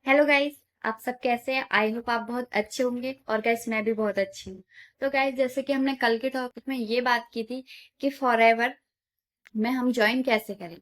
Hello guys. आप सब कैसे हैं? आई होप आप बहुत अच्छे होंगे। और गाइस मैं भी बहुत अच्छी हूँ। तो गाइस जैसे कि हमने कल के टॉपिक में ये बात की थी कि फॉरएवर में हम ज्वाइन कैसे करें।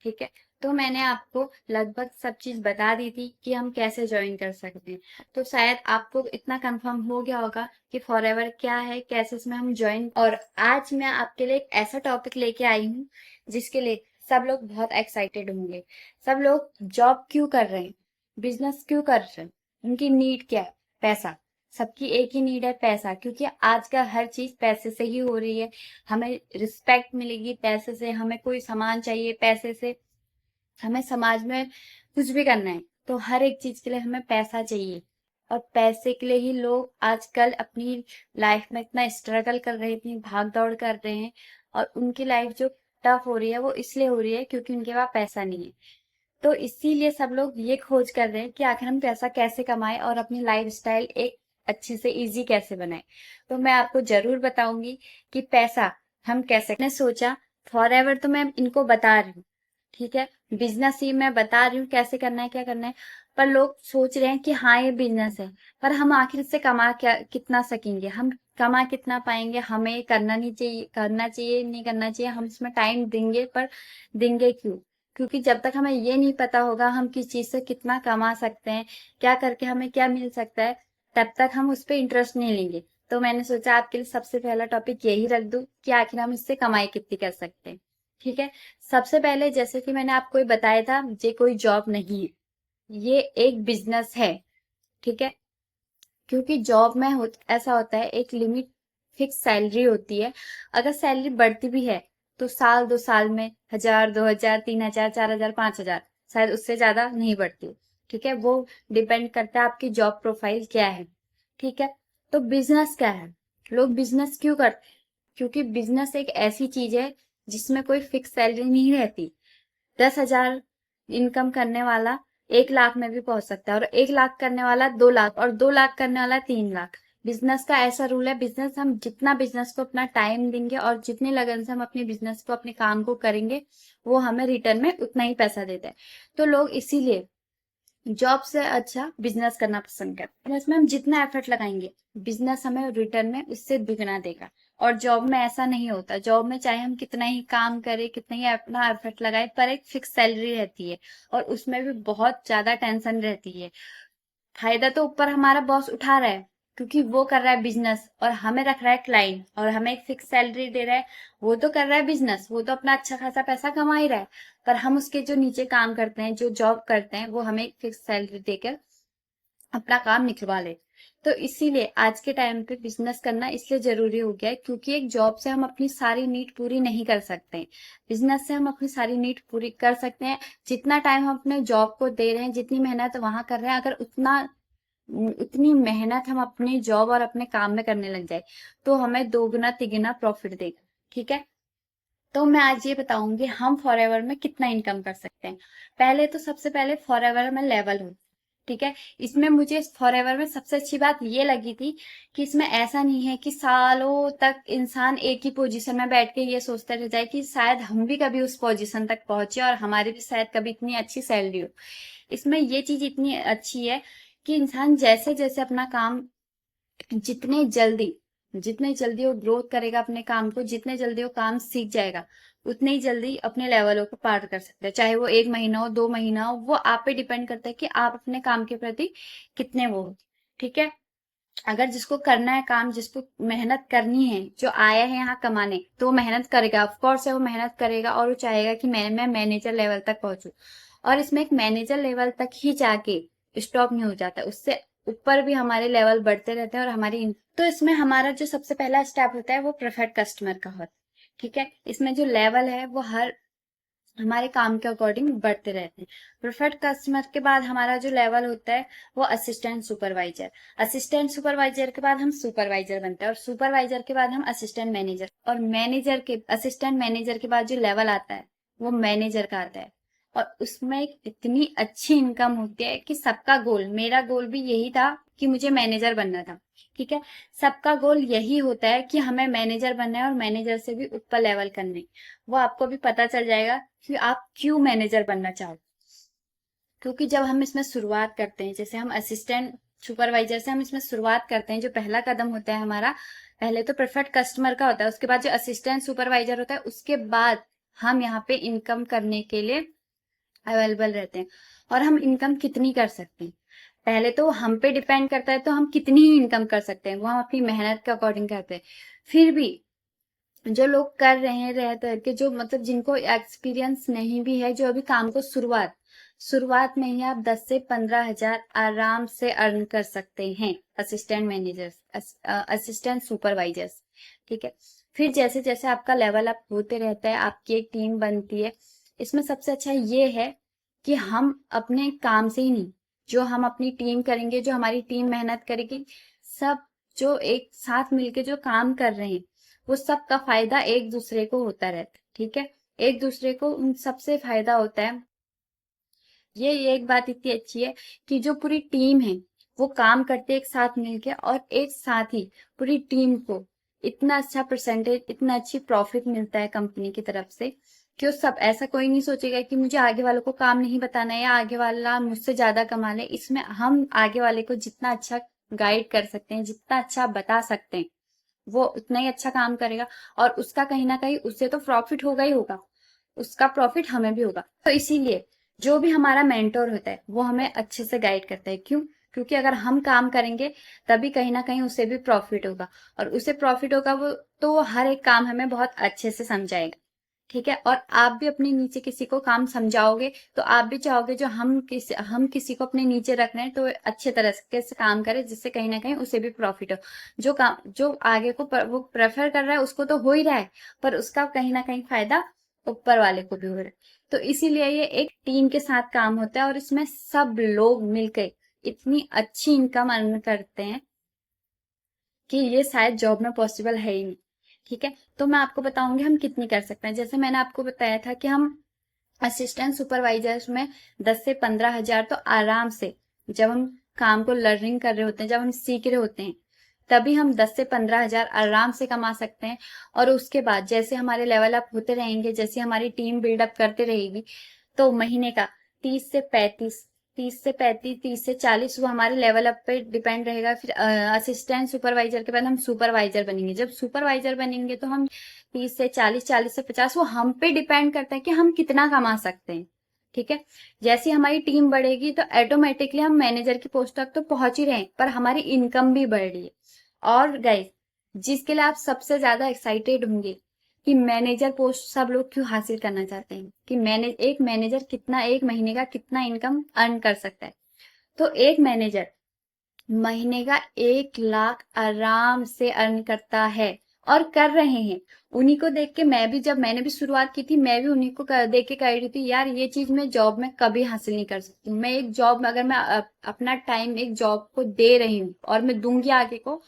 ठीक है। तो मैंने आपको लगभग सब चीज बता दी थी कि हम कैसे ज्वाइन कर सकते हैं। तो शायद आपको इतना कंफर्म हो गया होगा कि फॉरएवर क्या है, कैसे इसमें हम ज्वाइन। और आज मैं आपके लिए एक ऐसा टॉपिक लेके आई हूँ जिसके लिए सब लोग बहुत एक्साइटेड होंगे। सब लोग जॉब क्यों कर रहे हैं, बिजनेस क्यों कर रहे हैं, उनकी नीड क्या है? पैसा। सबकी एक ही नीड है, पैसा। क्योंकि आज का हर चीज पैसे से ही हो रही है। हमें रिस्पेक्ट मिलेगी पैसे से, हमें कोई सामान चाहिए पैसे से, हमें समाज में कुछ भी करना है तो हर एक चीज के लिए हमें पैसा चाहिए। और पैसे के लिए ही लोग आजकल अपनी लाइफ में इतना स्ट्रगल कर रहे हैं, इतनी भाग दौड़ कर रहे हैं। और उनकी लाइफ जो टफ हो रही है वो इसलिए हो रही है क्योंकि उनके पास पैसा नहीं है। तो इसीलिए सब लोग ये खोज कर रहे हैं कि आखिर हम पैसा कैसे कमाएं और अपनी लाइफ स्टाइल एक अच्छी से इजी कैसे बनाएं। तो मैं आपको जरूर बताऊंगी कि पैसा हम कैसे। मैंने सोचा फॉर एवर तो मैं इनको बता रही हूँ, ठीक है। बिजनेस ही मैं बता रही हूँ कैसे करना है, क्या करना है। पर लोग सोच रहे हैं कि हाँ ये बिजनेस है, पर हम आखिर इससे कमा क्या कितना सकेंगे, हम कमा कितना पाएंगे, हमें करना नहीं चाहिए, करना चाहिए नहीं करना चाहिए, हम इसमें टाइम देंगे पर देंगे क्यों? क्योंकि जब तक हमें ये नहीं पता होगा हम किस चीज से कितना कमा सकते हैं, क्या करके हमें क्या मिल सकता है, तब तक हम उस पर इंटरेस्ट नहीं लेंगे। तो मैंने सोचा आपके लिए सबसे पहला टॉपिक यही रख दूं कि आखिर हम इससे कमाई कितनी कर सकते हैं। ठीक है। सबसे पहले जैसे कि मैंने आपको ये बताया था, ये कोई जॉब नहीं है, ये एक बिजनेस है। ठीक है। क्योंकि जॉब में ऐसा होता है, एक लिमिट फिक्स सैलरी होती है। अगर सैलरी बढ़ती भी है तो साल दो साल में 1,000, 2,000, 3,000, 4,000, 5,000, शायद उससे ज्यादा नहीं बढ़ती। ठीक है। वो डिपेंड करता है आपकी जॉब प्रोफाइल क्या है। ठीक है। तो बिजनेस क्या है, लोग बिजनेस क्यों करते हैं? क्योंकि बिजनेस एक ऐसी चीज है जिसमें कोई फिक्स सैलरी नहीं रहती। 10,000 इनकम करने वाला 1 लाख में भी पहुंच सकता है, और 1 लाख करने वाला 2 लाख, और 2 लाख करने वाला 3 लाख। बिजनेस का ऐसा रूल है, बिजनेस हम जितना बिजनेस को अपना टाइम देंगे और जितनी लगन से हम अपने बिजनेस को अपने काम को करेंगे, वो हमें रिटर्न में उतना ही पैसा देता है। तो लोग इसीलिए जॉब से अच्छा बिजनेस करना पसंद करते हैं। बिजनेस में हम जितना एफर्ट लगाएंगे, बिजनेस हमें रिटर्न में उससे दुगना देगा। और जॉब में ऐसा नहीं होता। जॉब में चाहे हम कितना ही काम करें, कितना ही अपना एफर्ट लगाए, पर एक फिक्स सैलरी रहती है और उसमें भी बहुत ज्यादा टेंशन रहती है। फायदा तो ऊपर हमारा बॉस उठा रहा है क्योंकि वो कर रहा है बिजनेस और हमें रख रहा है क्लाइंट और हमें एक फिक्स सैलरी दे रहा है। वो तो कर रहा है बिजनेस, वो तो अपना अच्छा खासा पैसा कमा ही रहा है। पर हम उसके जो नीचे काम करते हैं, जो जॉब करते हैं, वो हमें एक फिक्स सैलरी देकर अपना काम निकलवा ले। तो इसीलिए आज के टाइम पे बिजनेस करना इसलिए जरूरी हो गया है क्योंकि एक जॉब से हम अपनी सारी नीड पूरी नहीं कर सकते हैं। बिजनेस से हम अपनी सारी नीड पूरी कर सकते हैं। जितना टाइम हम अपने जॉब को दे रहे हैं, जितनी मेहनत वहां कर रहे हैं, अगर उतनी मेहनत हम अपनी जॉब और अपने काम में करने लग जाए तो हमें दोगुना तिगुना प्रॉफिट देगा। ठीक है। तो मैं आज ये बताऊंगी हम फॉरएवर में कितना इनकम कर सकते हैं। पहले तो सबसे पहले फॉरएवर में लेवल हो। ठीक है। इसमें मुझे फॉरएवर में सबसे अच्छी बात ये लगी थी कि इसमें ऐसा नहीं है कि सालों तक इंसान एक ही पोजीशन में बैठ के ये सोचता रह जाए कि शायद हम भी कभी उस पोजीशन तक पहुंचे और हमारी भी शायद कभी इतनी अच्छी सैलरी हो। इसमें ये चीज इतनी अच्छी है कि इंसान जैसे जैसे अपना काम जितने जल्दी जितने जल्दी वो ग्रोथ करेगा अपने काम को, जितने जल्दी वो काम सीख जाएगा, उतने ही जल्दी अपने लेवलों को पार कर सकता है। चाहे वो 1 महीना हो, 2 महीना हो, वो आप पे डिपेंड करता है कि आप अपने काम के प्रति कितने वो हो। ठीक है। अगर जिसको करना है काम, जिसको मेहनत करनी है, जो आया है यहाँ कमाने, तो वो मेहनत करेगा। ऑफ कोर्स है, वो मेहनत करेगा और वो चाहेगा कि मैं मैनेजर लेवल तक पहुंचू। और इसमें एक मैनेजर लेवल तक ही जाके स्टॉप नहीं हो जाता, उससे ऊपर भी हमारे लेवल बढ़ते रहते हैं। और तो इसमें हमारा जो सबसे पहला स्टेप होता है वो प्रेफर्ड कस्टमर का होता है। ठीक है। इसमें जो लेवल है वो हर हमारे काम के अकॉर्डिंग बढ़ते रहते हैं। प्रेफर्ड कस्टमर के बाद हमारा जो लेवल होता है वो असिस्टेंट सुपरवाइजर। असिस्टेंट सुपरवाइजर के बाद हम सुपरवाइजर बनते हैं, और सुपरवाइजर के बाद हम असिस्टेंट मैनेजर, और मैनेजर के असिस्टेंट मैनेजर के बाद जो लेवल आता है वो मैनेजर का आता है। और उसमें एक इतनी अच्छी इनकम होती है कि सबका गोल, मेरा गोल भी यही था कि मुझे मैनेजर बनना था। ठीक है। सबका गोल यही होता है कि हमें मैनेजर बनना है और मैनेजर से भी ऊपर लेवल करना है। वो आपको भी पता चल जाएगा कि आप क्यों मैनेजर बनना चाहो। क्योंकि जब हम इसमें शुरुआत करते हैं, जैसे हम असिस्टेंट सुपरवाइजर से हम इसमें शुरुआत करते हैं, जो पहला कदम होता है हमारा, पहले तो प्रेफर्ड कस्टमर का होता है, उसके बाद जो असिस्टेंट सुपरवाइजर होता है, उसके बाद हम यहाँ पे इनकम करने के लिए अवेलेबल रहते हैं। और हम इनकम कितनी कर सकते हैं, पहले तो हम पे डिपेंड करता है, तो हम कितनी ही इनकम कर सकते हैं वो हम अपनी मेहनत के अकॉर्डिंग करते हैं। फिर भी जो लोग कर रहे हैं रह करके, जो मतलब जिनको एक्सपीरियंस नहीं भी है, जो अभी काम को शुरुआत शुरुआत में ही आप 10 से 15 हजार आराम से अर्न कर सकते हैं, असिस्टेंट मैनेजर्स, असिस्टेंट सुपरवाइजर्स। ठीक है। फिर जैसे जैसे आपका लेवल अप होते रहता है, आपकी एक टीम बनती है। इसमें सबसे अच्छा ये है कि हम अपने काम से ही नहीं, जो हम अपनी टीम करेंगे, जो हमारी टीम मेहनत करेगी, सब जो एक साथ मिलके जो काम कर रहे हैं, वो सबका फायदा एक दूसरे को होता रहता है। ठीक है। एक दूसरे को उन सबसे फायदा होता है। ये एक बात इतनी अच्छी है कि जो पूरी टीम है वो काम करते एक साथ मिलके, और एक साथ ही पूरी टीम को इतना अच्छा परसेंटेज, इतना अच्छी प्रॉफिट मिलता है कंपनी की तरफ से, कि वो सब ऐसा कोई नहीं सोचेगा कि मुझे आगे वालों को काम नहीं बताना है या आगे वाला मुझसे ज्यादा कमा ले। इसमें हम आगे वाले को जितना अच्छा गाइड कर सकते हैं, जितना अच्छा बता सकते हैं, वो उतना ही अच्छा काम करेगा, और उसका कहीं ना कहीं उससे तो प्रॉफिट होगा ही होगा, उसका प्रॉफिट हमें भी होगा। तो इसीलिए जो भी हमारा मेंटोर होता है वो हमें अच्छे से गाइड करता है। क्यों? क्योंकि अगर हम काम करेंगे तभी कहीं ना कहीं उसे भी प्रॉफिट होगा, और उसे प्रॉफिट होगा वो, तो वो हर एक काम हमें बहुत अच्छे से समझाएगा। ठीक है। और आप भी अपने नीचे किसी को काम समझाओगे तो आप भी चाहोगे जो हम किसी को अपने नीचे रख रहे हैं तो अच्छे तरह से काम करे, जिससे कहीं ना कहीं उसे भी प्रॉफिट हो। जो काम जो आगे को वो प्रेफर कर रहा है उसको तो हो ही रहा है, पर उसका कहीं ना कहीं फायदा ऊपर वाले को भी हो रहा है। तो इसीलिए ये एक टीम के साथ काम होता है, और इसमें सब लोग मिलकर इतनी अच्छी इनकम अर्न करते हैं कि ये शायद जॉब में पॉसिबल है ही नहीं। ठीक है। तो मैं आपको बताऊंगी हम कितनी कर सकते हैं। जैसे मैंने आपको बताया था कि हम असिस्टेंट सुपरवाइजर्स में 10 से 15 हजार तो आराम से, जब हम काम को लर्निंग कर रहे होते हैं, जब हम सीख रहे होते हैं, तभी हम 10 से 15 हजार आराम से कमा सकते हैं। और उसके बाद जैसे हमारे लेवल अप होते रहेंगे, जैसे हमारी टीम बिल्डअप करते रहेगी, तो महीने का 30 से 35, 30 से 35, 30 से 40, वो हमारे लेवल अप पे डिपेंड रहेगा। फिर असिस्टेंट सुपरवाइजर के बाद हम सुपरवाइजर बनेंगे। जब सुपरवाइजर बनेंगे तो हम 30 से 40, 40 से 50, वो हम पे डिपेंड करता है कि हम कितना कमा सकते हैं। ठीक है। जैसे हमारी टीम बढ़ेगी तो ऑटोमेटिकली हम मैनेजर की पोस्ट तक तो पहुंच ही रहे हैं, पर हमारी इनकम भी बढ़ रही है। और गाइस, जिसके लिए आप सबसे ज्यादा एक्साइटेड होंगे कि मैनेजर पोस्ट सब लोग क्यों हासिल करना चाहते हैं, कि एक मैनेजर कितना एक महीने का कितना इनकम अर्न कर सकता है, तो एक मैनेजर महीने का 1 लाख आराम से अर्न करता है, और कर रहे हैं। उन्हीं को देख के मैं भी, जब मैंने भी शुरुआत की थी, मैं भी उन्हीं को देख के कर रही थी, यार ये चीज मैं जॉब में कभी हासिल नहीं कर सकती हूँ। मैं एक जॉब में, अगर मैं अपना टाइम एक जॉब को दे रही हूँ और मैं दूंगी आगे को,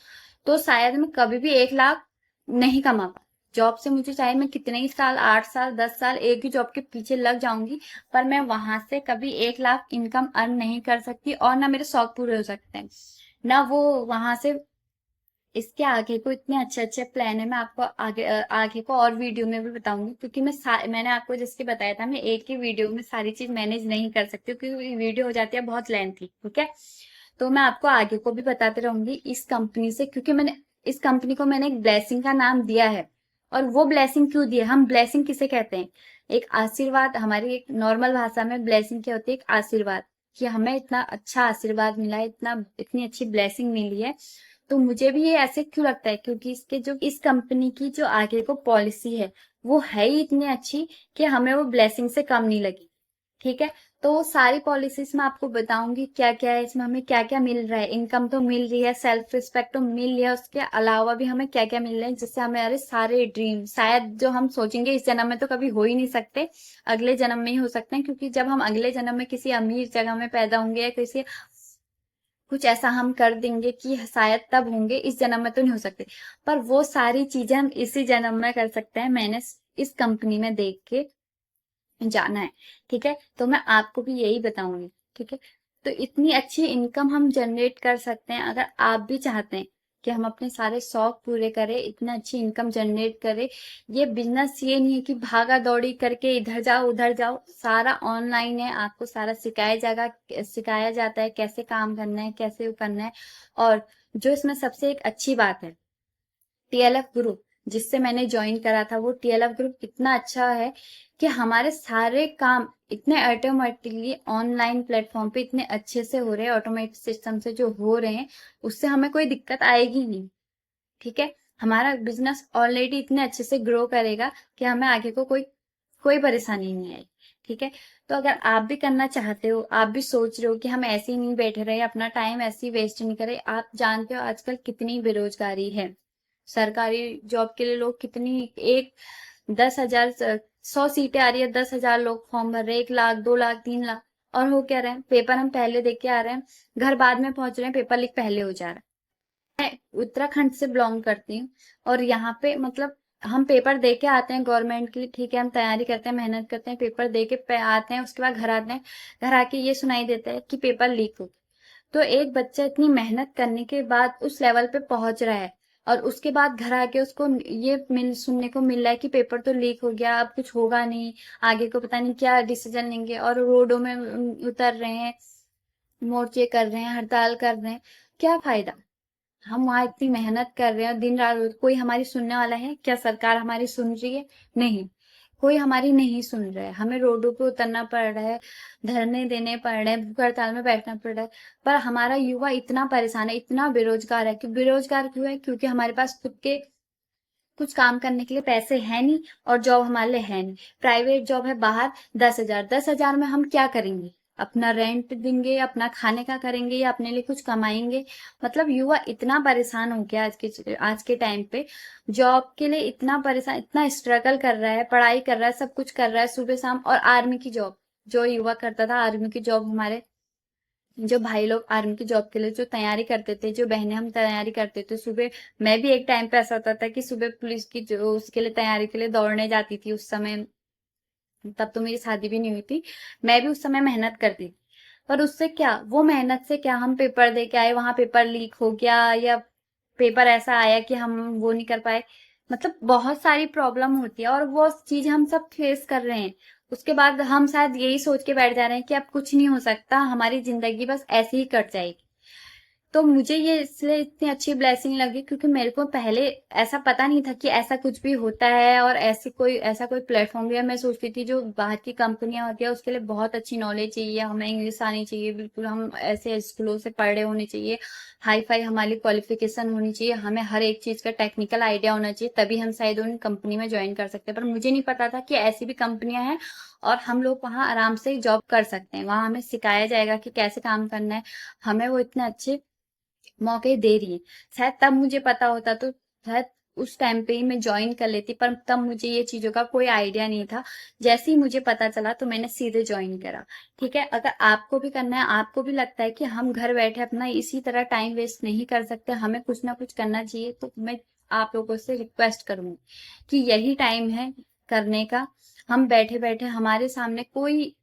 तो शायद मैं कभी भी 1 लाख नहीं कमा पाऊँ। जॉब से मुझे चाहे मैं कितने ही साल, 8 साल, 10 साल एक ही जॉब के पीछे लग जाऊंगी, पर मैं वहां से कभी 1 लाख इनकम अर्न नहीं कर सकती, और ना मेरे शौक पूरे हो सकते हैं, ना वो वहां से। इसके आगे को इतने अच्छे अच्छे प्लान है, मैं आपको आगे को और वीडियो में भी बताऊंगी, क्योंकि मैंने आपको जैसे बताया था, मैं एक ही वीडियो में सारी चीज मैनेज नहीं कर सकती, क्योंकि वीडियो हो जाती है बहुत लेंथी। ठीक है। तो मैं आपको आगे को भी बताते रहूंगी इस कंपनी से, क्योंकि मैंने इस कंपनी को मैंने एक ब्लेसिंग का नाम दिया है। और वो ब्लेसिंग क्यों दिया, हम ब्लेसिंग किसे कहते हैं, एक आशीर्वाद। हमारी एक नॉर्मल भाषा में ब्लेसिंग क्या होती है, एक आशीर्वाद, कि हमें इतना अच्छा आशीर्वाद मिला है, इतनी अच्छी ब्लेसिंग मिली है। तो मुझे भी ये ऐसे क्यों लगता है, क्योंकि इसके जो इस कंपनी की जो आगे को पॉलिसी है वो है ही इतनी अच्छी कि हमें वो ब्लेसिंग से कम नहीं लगी। ठीक है। तो वो सारी पॉलिसीज मैं आपको बताऊंगी क्या क्या है इसमें, हमें क्या क्या मिल रहा है। इनकम तो मिल रही है, सेल्फ रिस्पेक्ट तो मिल रही है, उसके अलावा भी हमें क्या क्या मिल रहा है, जिससे हमारे सारे ड्रीम शायद जो हम सोचेंगे इस जन्म में तो कभी हो ही नहीं सकते, अगले जन्म में ही हो सकते हैं। क्योंकि जब हम अगले जन्म में किसी अमीर जगह में पैदा होंगे, या किसी कुछ ऐसा हम कर देंगे कि शायद तब होंगे, इस जन्म में तो नहीं हो सकते। पर वो सारी चीजें हम इसी जन्म में कर सकते हैं, मैंने इस कंपनी में देख के जाना है। ठीक है। तो मैं आपको भी यही बताऊंगी। ठीक है। तो इतनी अच्छी इनकम हम जनरेट कर सकते हैं, अगर आप भी चाहते हैं कि हम अपने सारे शौक पूरे करें, इतना अच्छी इनकम जनरेट करें। ये बिजनेस ये नहीं है कि भागा दौड़ी करके इधर जाओ उधर जाओ, सारा ऑनलाइन है, आपको सारा सिखाया जाता है कैसे काम करना है, कैसे वो करना है। और जो इसमें सबसे एक अच्छी बात है, टीएलएफ ग्रुप जिससे मैंने ज्वाइन करा था, वो टीएलएफ ग्रुप इतना अच्छा है कि हमारे सारे काम इतने ऑटोमेटिकली ऑनलाइन प्लेटफॉर्म पे इतने अच्छे से हो रहे हैं, ऑटोमेटिक सिस्टम से जो हो रहे हैं, उससे हमें कोई दिक्कत आएगी नहीं। ठीक है, हमारा बिजनेस ऑलरेडी इतने अच्छे से ग्रो करेगा कि हमें आगे को कोई कोई परेशानी नहीं आएगी। ठीक है, तो अगर आप भी करना चाहते हो, आप भी सोच रहे हो कि हम ऐसे ही नहीं बैठे रहे, अपना टाइम ऐसे ही वेस्ट नहीं करें, आप जानते हो आजकल कितनी बेरोजगारी है। सरकारी जॉब के लिए लोग कितनी, एक 10,000 100 सीटें आ रही है, 10,000 लोग फॉर्म भर रहे हैं, 1 लाख 2 लाख 3 लाख। और हो क्या रहे हैं, पेपर हम पहले दे के आ रहे हैं, घर बाद में पहुंच रहे हैं, पेपर लीक पहले हो जा रहा है। मैं उत्तराखंड से बिलोंग करती हूँ, और यहाँ पे मतलब हम पेपर दे के आते हैं गवर्नमेंट की, ठीक है, हम तैयारी करते हैं, मेहनत करते हैं, पेपर दे के आते हैं, उसके बाद घर आते हैं, घर आके ये सुनाई देता है कि पेपर लीक हो गया। तो एक बच्चा इतनी मेहनत करने के बाद उस लेवल पे पहुंच रहा है, और उसके बाद घर आके उसको ये सुनने को मिल रहा है कि पेपर तो लीक हो गया, अब कुछ होगा नहीं, आगे को पता नहीं क्या डिसीजन लेंगे, और रोडों में उतर रहे हैं, मोर्चे कर रहे हैं, हड़ताल कर रहे हैं। क्या फायदा, हम वहां इतनी मेहनत कर रहे हैं दिन रात, कोई हमारी सुनने वाला है क्या? सरकार हमारी सुन रही है? नहीं, कोई हमारी नहीं सुन रहा है, हमें रोडों पे उतरना पड़ रहा है, धरने देने पड़ रहे हैं, भूख हड़ताल में बैठना पड़ रहा है। पर हमारा युवा इतना परेशान है, इतना बेरोजगार है। कि बेरोजगार क्यों है? क्योंकि हमारे पास खुद के कुछ काम करने के लिए पैसे हैं नहीं, और जॉब हमारे लिए है नहीं। प्राइवेट जॉब है बाहर, 10,000, 10,000 में हम क्या करेंगे? अपना रेंट देंगे, अपना खाने का करेंगे, या अपने लिए कुछ कमाएंगे? मतलब युवा इतना परेशान हो गया आज के टाइम पे, जॉब के लिए इतना परेशान, इतना स्ट्रगल कर रहा है, पढ़ाई कर रहा है, सब कुछ कर रहा है सुबह शाम। और आर्मी की जॉब, जो युवा करता था आर्मी की जॉब, हमारे जो भाई लोग आर्मी की जॉब के लिए जो तैयारी करते थे, जो बहनें हम तैयारी करते थे सुबह, मैं भी एक टाइम पे ऐसा होता था कि सुबह पुलिस की जो उसके लिए तैयारी के लिए दौड़ने जाती थी उस समय। तब तो मेरी शादी भी नहीं हुई थी, मैं भी उस समय मेहनत करती थी। पर उससे क्या, वो मेहनत से क्या, हम पेपर दे के आए, वहां पेपर लीक हो गया, या पेपर ऐसा आया कि हम वो नहीं कर पाए। मतलब बहुत सारी प्रॉब्लम होती है, और वो चीज हम सब फेस कर रहे हैं। उसके बाद हम शायद यही सोच के बैठ जा रहे हैं कि अब कुछ नहीं हो सकता, हमारी जिंदगी बस ऐसे ही कट जाएगी। तो मुझे ये इसलिए इतनी अच्छी ब्लेसिंग लगी, क्योंकि मेरे को पहले ऐसा पता नहीं था कि ऐसा कुछ भी होता है, और ऐसा कोई प्लेटफॉर्म भी है। मैं सोचती थी जो बाहर की कंपनियां होती है उसके लिए बहुत अच्छी नॉलेज चाहिए, हमें इंग्लिश आनी चाहिए, बिल्कुल हम ऐसे स्कूलों से पढ़े होने चाहिए, हाई फाई हमारी क्वालिफिकेशन होनी चाहिए, हमें हर एक चीज का टेक्निकल आइडिया होना चाहिए, तभी हम शायद उन कंपनी में ज्वाइन कर सकते हैं। पर मुझे नहीं पता था कि ऐसी भी कंपनियां हैं, और हम लोग वहां आराम से जॉब कर सकते हैं, वहां हमें सिखाया जाएगा कि कैसे काम करना है। हमें वो इतने अच्छे मौके दे रही है। शायद तब मुझे पता होता तो शायद उस टाइम पे ही मैं ज्वाइन कर लेती, पर तब मुझे ये चीजों का कोई आइडिया नहीं था। जैसे ही मुझे पता चला तो मैंने सीधे ज्वाइन करा। ठीक है, अगर आपको भी करना है, आपको भी लगता है कि हम घर बैठे अपना इसी तरह टाइम वेस्ट नहीं कर सकते, हमें कुछ ना कुछ करना चाहिए, तो मैं आप लोगों से रिक्वेस्ट करूंगी कि यही टाइम है करने का। हम बैठे बैठे, हमारे सामने कोई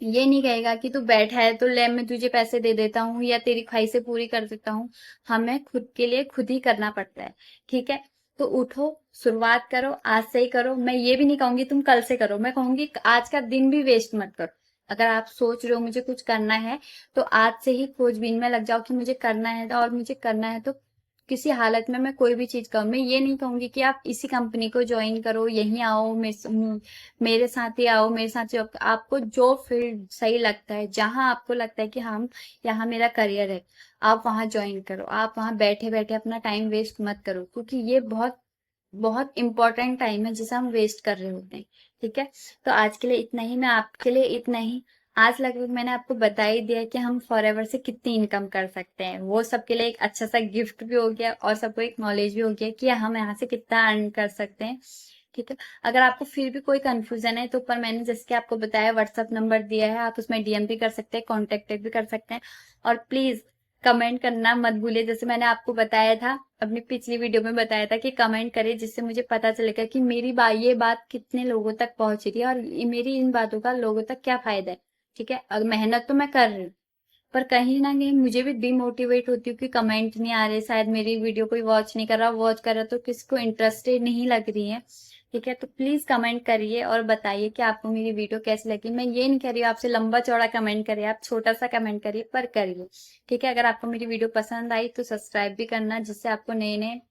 ये नहीं कहेगा कि तू बैठा है तो ले मैं तुझे पैसे दे देता हूँ, या तेरी ख्वाहिशें पूरी कर देता हूँ। हमें खुद के लिए खुद ही करना पड़ता है। ठीक है, तो उठो, शुरुआत करो, आज से ही करो। मैं ये भी नहीं कहूंगी तुम कल से करो, मैं कहूंगी आज का दिन भी वेस्ट मत करो। अगर आप सोच रहे हो मुझे कुछ करना है, तो आज से ही खोजबीन में लग जाओ कि मुझे करना है, और मुझे करना है तो किसी हालत में मैं कोई भी चीज करूँ। मैं ये नहीं कहूंगी कि आप इसी कंपनी को ज्वाइन करो, यहीं आओ, मेरे साथ ही आओ, मेरे साथ जॉब। आपको जो फील्ड सही लगता है, जहां आपको लगता है कि हम यहाँ मेरा करियर है, आप वहां ज्वाइन करो। आप वहां बैठे बैठे अपना टाइम वेस्ट मत करो, क्योंकि ये बहुत बहुत इंपॉर्टेंट टाइम है जिसे हम वेस्ट कर रहे होते हैं। ठीक है, तो आज के लिए इतना ही, मैं आपके लिए इतना ही। आज लगभग मैंने आपको बता ही दिया कि हम फॉरएवर से कितनी इनकम कर सकते हैं, वो सबके लिए एक अच्छा सा गिफ्ट भी हो गया, और सबको एक नॉलेज भी हो गया कि हम यहाँ से कितना अर्न कर सकते हैं। ठीक है, अगर आपको फिर भी कोई कंफ्यूजन है तो ऊपर मैंने जैसे कि आपको बताया व्हाट्सएप नंबर दिया है, आप उसमें डीएम भी कर सकते हैं, कॉन्टेक्ट भी कर सकते हैं। और प्लीज कमेंट करना मत भूलिए, जैसे मैंने आपको बताया था, अपनी पिछली वीडियो में बताया था कि कमेंट करिए, जिससे मुझे पता चलेगा कि ये बात कितने लोगों तक पहुंच रही है, और मेरी इन बातों का लोगों तक क्या फायदा है। ठीक है, अगर मेहनत तो मैं कर रही हूँ, पर कहीं ना कहीं मुझे भी डिमोटिवेट होती हूँ कि कमेंट नहीं आ रहे, शायद मेरी वीडियो कोई वॉच नहीं कर रहा, वॉच कर रहा तो किसको इंटरेस्टेड नहीं लग रही है। ठीक है, तो प्लीज कमेंट करिए और बताइए कि आपको मेरी वीडियो कैसी लगी। मैं ये नहीं कह रही हूँ आपसे लंबा चौड़ा कमेंट करिए, आप छोटा सा कमेंट करिए पर करिए। ठीक है, अगर आपको मेरी वीडियो पसंद आई तो सब्सक्राइब भी करना, जिससे आपको नए नए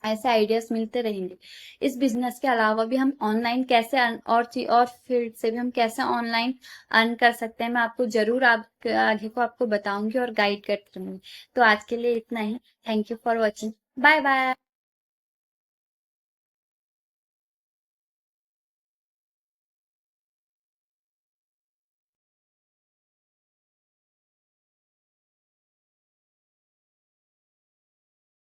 ऐसे आइडियाज मिलते रहेंगे। इस बिजनेस के अलावा भी हम ऑनलाइन कैसे और फील्ड से भी हम कैसे ऑनलाइन अर्न कर सकते हैं, मैं आपको जरूर आप आगे को आपको बताऊंगी और गाइड करती रहूंगी। तो आज के लिए इतना ही। Thank you for watching. Bye bye.